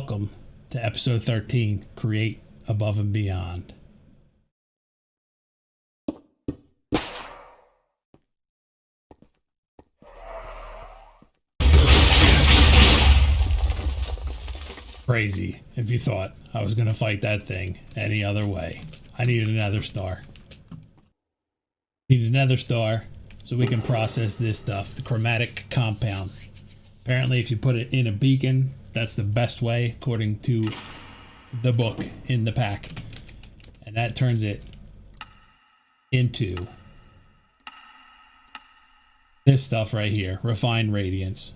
Welcome to episode 13, Create Above and Beyond. Crazy if you thought I was going to fight that thing any other way. I needed another star. Need another star so we can process this stuff, the Chromatic Compound. Apparently if you put it in a beacon, that's the best way according to the book in the pack. And that turns it into this stuff right here, Refined Radiance,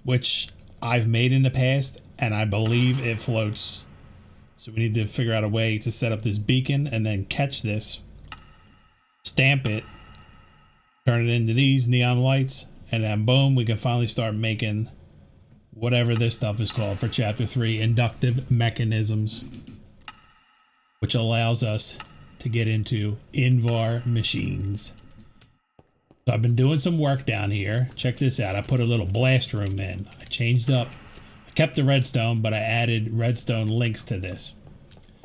which I've made in the past and I believe it floats. So we need to figure out a way to set up this beacon and then catch this, stamp it, turn it into these neon lights, and then boom, we can finally start making whatever this stuff is called for chapter 3, Inductive Mechanisms, which allows us to get into Invar machines. So I've been doing some work down here. Check this out. I put a little blast room in. I changed up. I kept the redstone, but I added redstone links to this.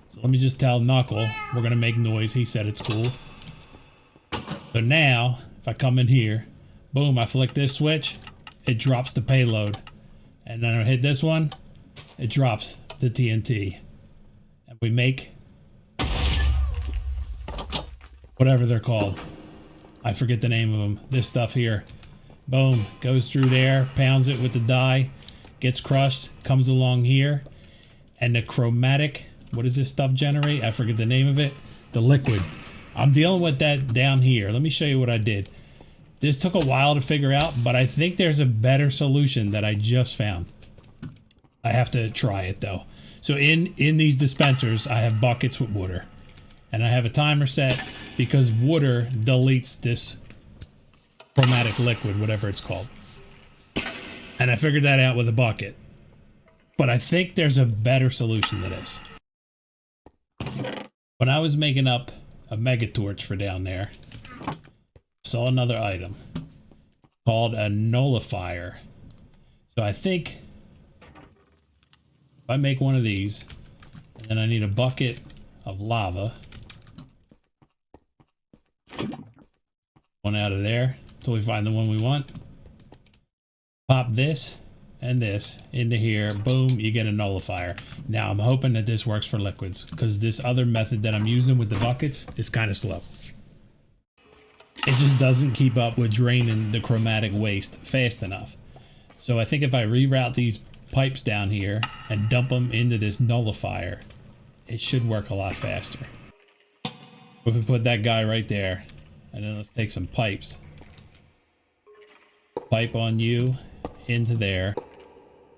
So let me just tell Knuckle we're going to make noise. He said it's cool. So now, if I come in here, boom, I flick this switch, it drops the payload. And then I hit this one, it drops the TNT. And we make whatever they're called. I forget the name of them. This stuff here. Boom, goes through there, pounds it with the die, gets crushed, comes along here. And the chromatic, what does this stuff generate? I forget the name of it. The liquid. I'm dealing with that down here. Let me show you what I did. This took a while to figure out, but I think there's a better solution that I just found. I have to try it though. So in these dispensers, I have buckets with water. And I have a timer set because water deletes this chromatic liquid, whatever it's called. And I figured that out with a bucket. But I think there's a better solution to this. When I was making up a mega torch for down there, saw another item called a Nullifier. So I think if I make one of these, and then I need a bucket of lava, one out of there until we find the one we want, pop this and this into here, boom, you get a nullifier. Now I'm hoping that this works for liquids because this other method that I'm using with the buckets is kind of slow. It just doesn't keep up with draining the chromatic waste fast enough. So I think if I reroute these pipes down here and dump them into this nullifier, it should work a lot faster. If we put that guy right there, and then let's take some pipes. Pipe on you into there.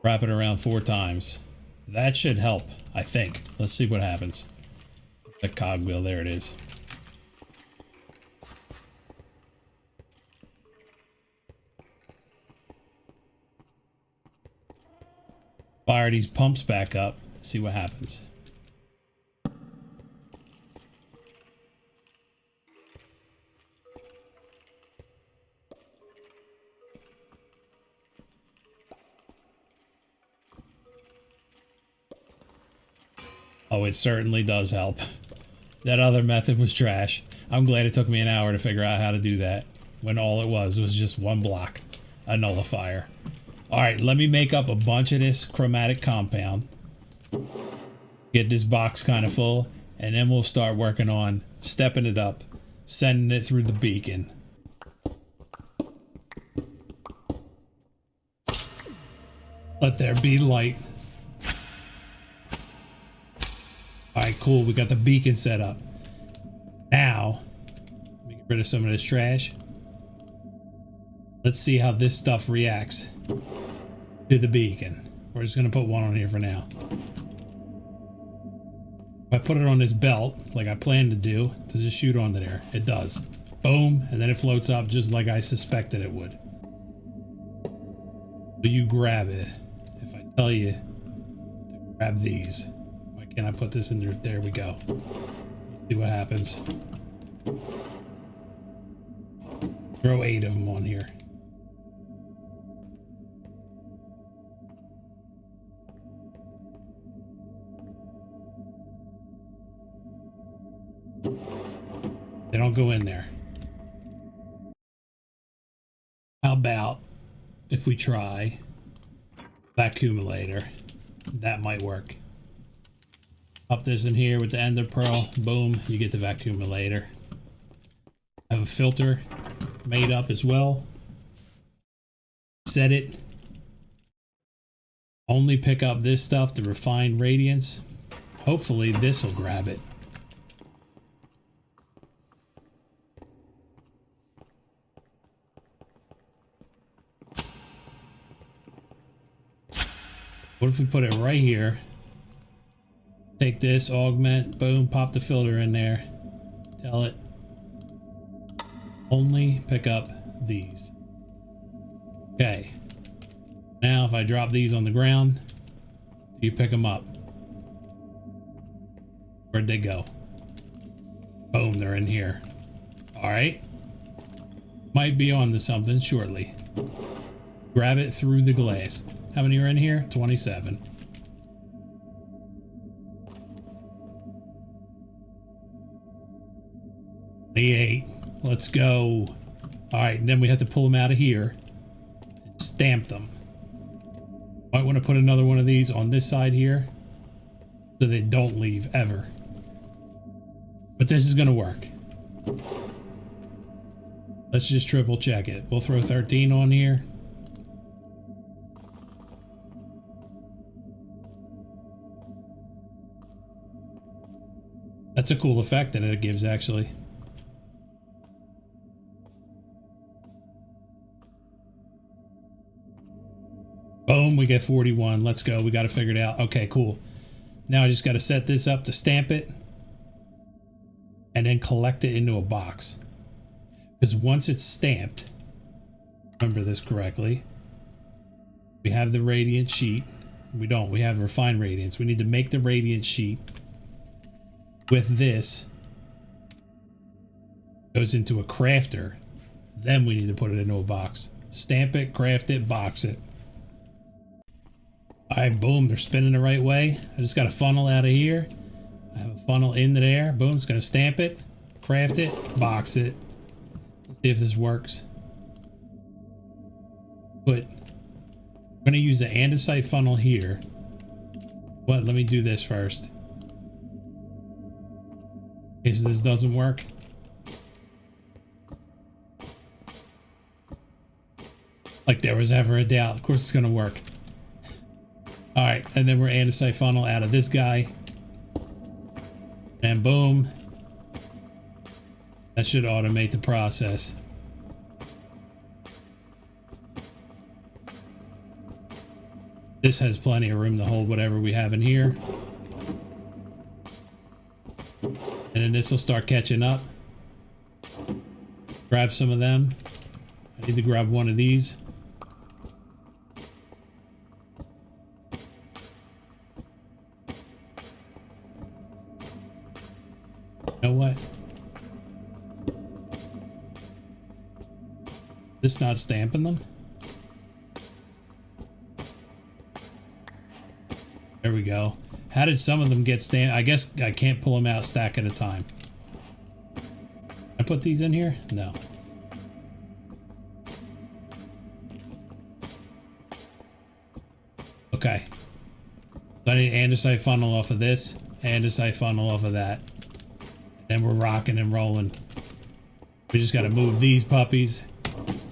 Wrap it around 4 times. That should help, I think. Let's see what happens. The cogwheel, there it is. Fire these pumps back up, see what happens. Oh, it certainly does help. That other method was trash. I'm glad it took me an hour to figure out how to do that, when all it was just one block, a nullifier. Alright, let me make up a bunch of this chromatic compound. Get this box kind of full, and then we'll start working on stepping it up, sending it through the beacon. Let there be light. Alright, cool, we got the beacon set up. Now, let me get rid of some of this trash. Let's see how this stuff reacts to the beacon. We're just going to put one on here for now. If I put it on this belt, like I planned to do, does it shoot onto there? It does. Boom, and then it floats up just like I suspected it would. So you grab it. If I tell you to grab these, why can't I put this in there? There we go. Let's see what happens. Throw 8 of them on here. They don't go in there. How about if we try vacuumulator? That might work. Pop this in here with the ender pearl. Boom, you get the vacuumulator. Have a filter made up as well. Set it. Only pick up this stuff, the refined radiance. Hopefully this will grab it. What if we put it right here? Take this, augment, boom, pop the filter in there. Tell it only pick up these. Okay. Now if I drop these on the ground, do you pick them up? Where'd they go? Boom, they're in here. All right. Might be on to something shortly. Grab it through the glass. How many are in here? 27. The 8. Let's go. All right, and then we have to pull them out of here and stamp them. Might want to put another one of these on this side here so they don't leave ever. But this is going to work. Let's just triple check it. We'll throw 13 on here. That's a cool effect that it gives, actually. Boom, we get 41. Let's go. We got to figure it out. Okay, cool. Now I just got to set this up to stamp it and then collect it into a box. Because once it's stamped, remember this correctly, we have the radiant sheet. We don't. We have refined radiance. We need to make the radiant sheet with this. Goes into a crafter. Then we need to put it into a box. Stamp it, craft it, box it. All right, boom, they're spinning the right way. I just got a funnel out of here. I have a funnel into there. Boom, it's gonna stamp it, craft it, box it. Let's see if this works. But I'm gonna use the andesite funnel here. What? Let me do this first. In case this doesn't work. Like there was ever a doubt. Of course it's gonna work. All right, and then we're andesite funnel out of this guy. And boom. That should automate the process. This has plenty of room to hold whatever we have in here. And then this will start catching up. Grab some of them. I need to grab one of these. You know what? This not stamping them? There we go. How did some of them get stamped? I guess I can't pull them out stack at a time. I put these in here? No. Okay. So I need andesite funnel off of this, andesite funnel off of that. And we're rocking and rolling. We just got to move these puppies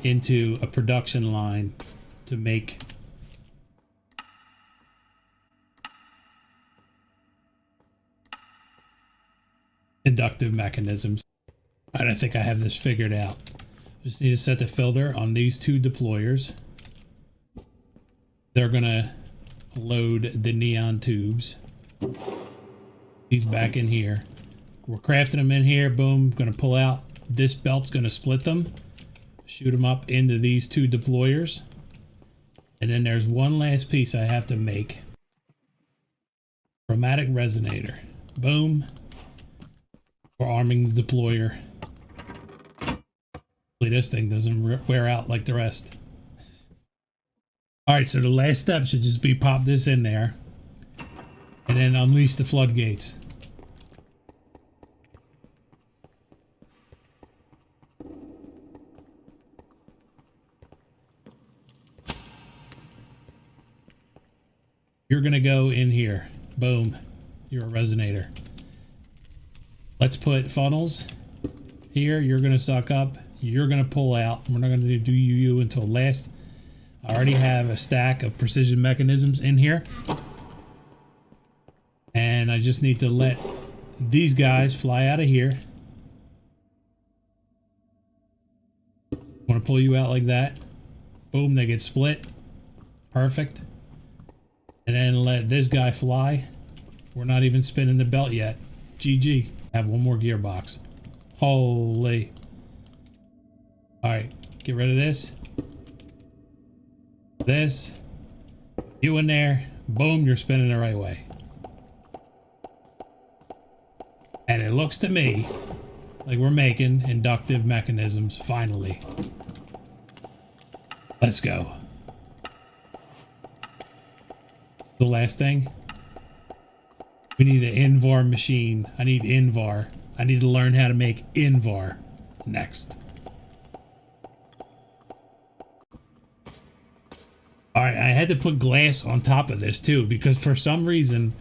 into a production line to make inductive mechanisms. I think I have this figured out. Just need to set the filter on these two deployers. They're gonna load the neon tubes. These back in here. We're crafting them in here. Boom, gonna pull out. This belt's gonna split them, shoot them up into these two deployers. And then there's one last piece I have to make. Chromatic resonator. Boom. We're arming the deployer. Hopefully this thing doesn't wear out like the rest. All right, so the last step should just be pop this in there and then unleash the floodgates. You're going to go in here. Boom. You're a resonator. Let's put funnels here. You're going to suck up. You're going to pull out. We're not going to do you until last. I already have a stack of precision mechanisms in here. And I just need to let these guys fly out of here. Want to pull you out like that. Boom, they get split. Perfect. And then let this guy fly. We're not even spinning the belt yet. GG. Have one more gearbox. Holy. Alright, get rid of this. This. You in there. Boom, you're spinning the right way. And it looks to me like we're making inductive mechanisms finally. Let's go. The last thing. We need an Invar machine. I need Invar. I need to learn how to make Invar next. Alright, I had to put glass on top of this too because for some reason,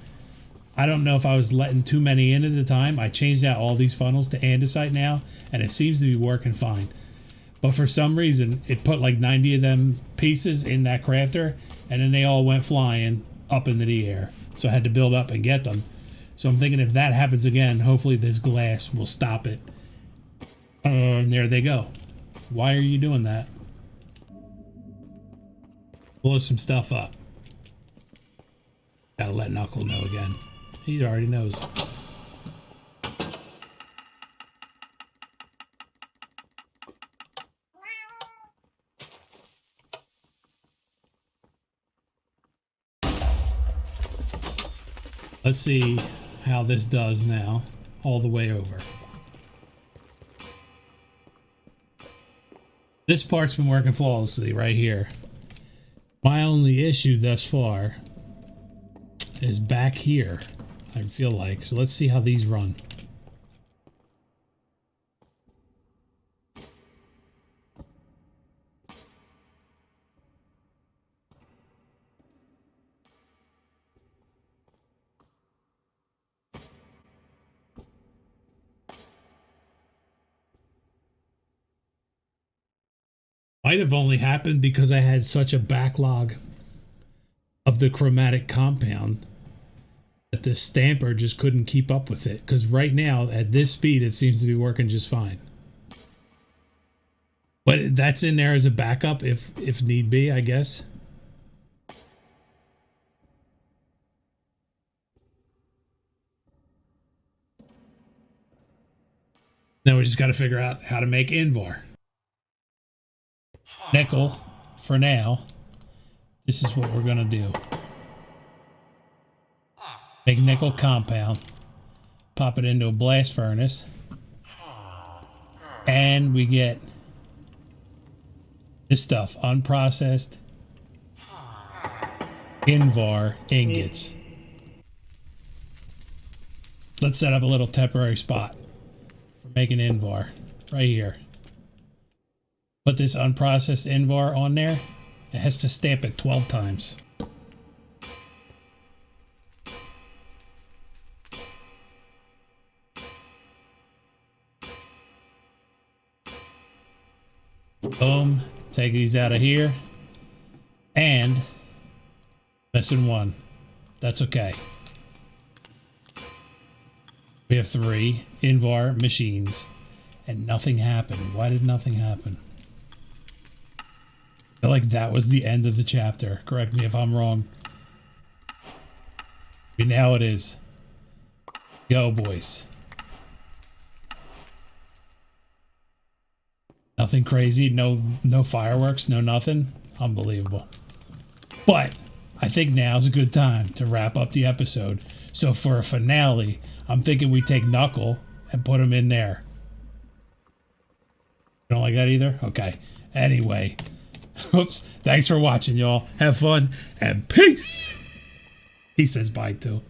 I don't know if I was letting too many in at the time. I changed out all these funnels to andesite now and it seems to be working fine. But for some reason, it put like 90 of them pieces in that crafter and then they all went flying up into the air. So I had to build up and get them. So I'm thinking if that happens again, hopefully this glass will stop it. And there they go. Why are you doing that? Blow some stuff up. Gotta let Knuckle know again. He already knows. Let's see how this does now, all the way over. This part's been working flawlessly right here. My only issue thus far is back here, I feel like. So let's see how these run. Might have only happened because I had such a backlog of the chromatic compound that the stamper just couldn't keep up with it. Because right now, at this speed, it seems to be working just fine. But that's in there as a backup if need be, I guess. Now we just got to figure out how to make Invar. Nickel, for now, this is what we're going to do. Make nickel compound, pop it into a blast furnace, and we get this stuff, unprocessed Invar ingots. Let's set up a little temporary spot for making Invar right here. Put this unprocessed Invar on there. It has to stamp it 12 times. Boom. Take these out of here. And missing one. That's okay. We have 3 Invar machines. And nothing happened. Why did nothing happen? I feel like that was the end of the chapter. Correct me if I'm wrong. But now it is. Go, boys. Nothing crazy. No fireworks. No nothing. Unbelievable. But I think now's a good time to wrap up the episode. So for a finale, I'm thinking we take Knuckle and put him in there. You don't like that either? Okay. Anyway. Oops. Thanks for watching, y'all. Have fun and peace. He says bye too.